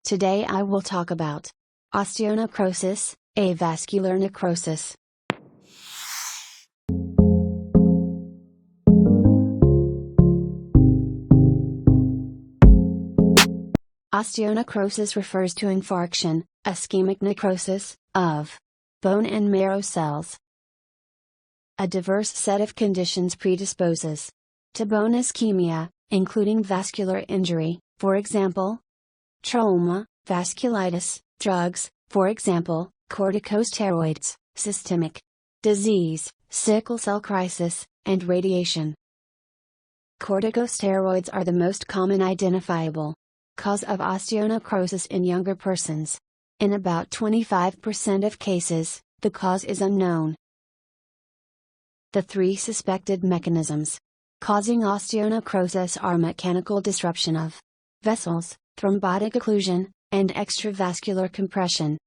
Today I will talk about osteonecrosis, avascular necrosis. Osteonecrosis refers to infarction, ischemic necrosis, of bone and marrow cells. A diverse set of conditions predisposes to bone ischemia, including vascular injury, for example, trauma, vasculitis, drugs, for example, corticosteroids, systemic disease, sickle cell crisis, and radiation. Corticosteroids are the most common identifiable cause of osteonecrosis in younger persons. In about 25% of cases, the cause is unknown. The three suspected mechanisms causing osteonecrosis are mechanical disruption of vessels, thrombotic occlusion, and extravascular compression.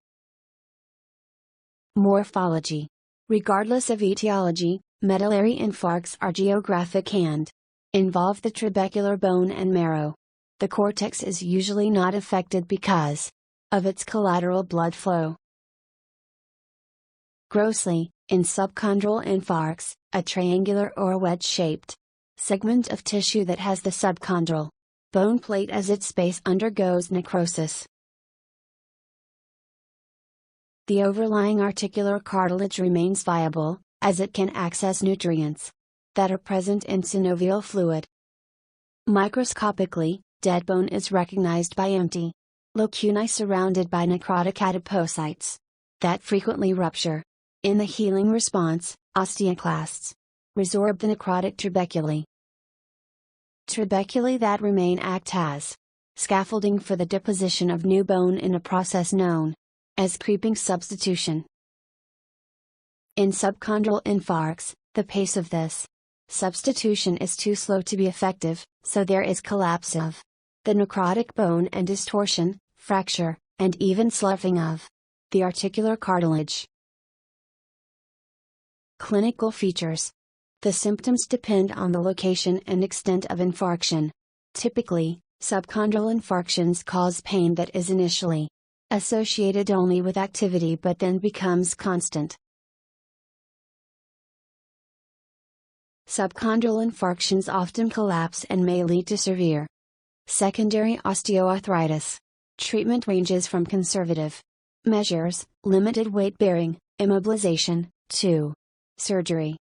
Morphology. Regardless of etiology, medullary infarcts are geographic and involve the trabecular bone and marrow. The cortex is usually not affected because of its collateral blood flow. Grossly, in subchondral infarcts, a triangular or wedge-shaped segment of tissue that has the subchondral bone plate as its base undergoes necrosis. The overlying articular cartilage remains viable, as it can access nutrients that are present in synovial fluid. Microscopically, dead bone is recognized by empty lacunae surrounded by necrotic adipocytes that frequently rupture. In the healing response, osteoclasts resorb the necrotic trabeculae. Trabeculae that remain act as scaffolding for the deposition of new bone in a process known as creeping substitution. In subchondral infarcts, the pace of this substitution is too slow to be effective, so there is collapse of the necrotic bone and distortion, fracture, and even sloughing of the articular cartilage. Clinical features. The symptoms depend on the location and extent of infarction. Typically, subchondral infarctions cause pain that is initially associated only with activity but then becomes constant. Subchondral infarctions often collapse and may lead to severe secondary osteoarthritis. Treatment ranges from conservative measures, limited weight bearing, immobilization, to surgery.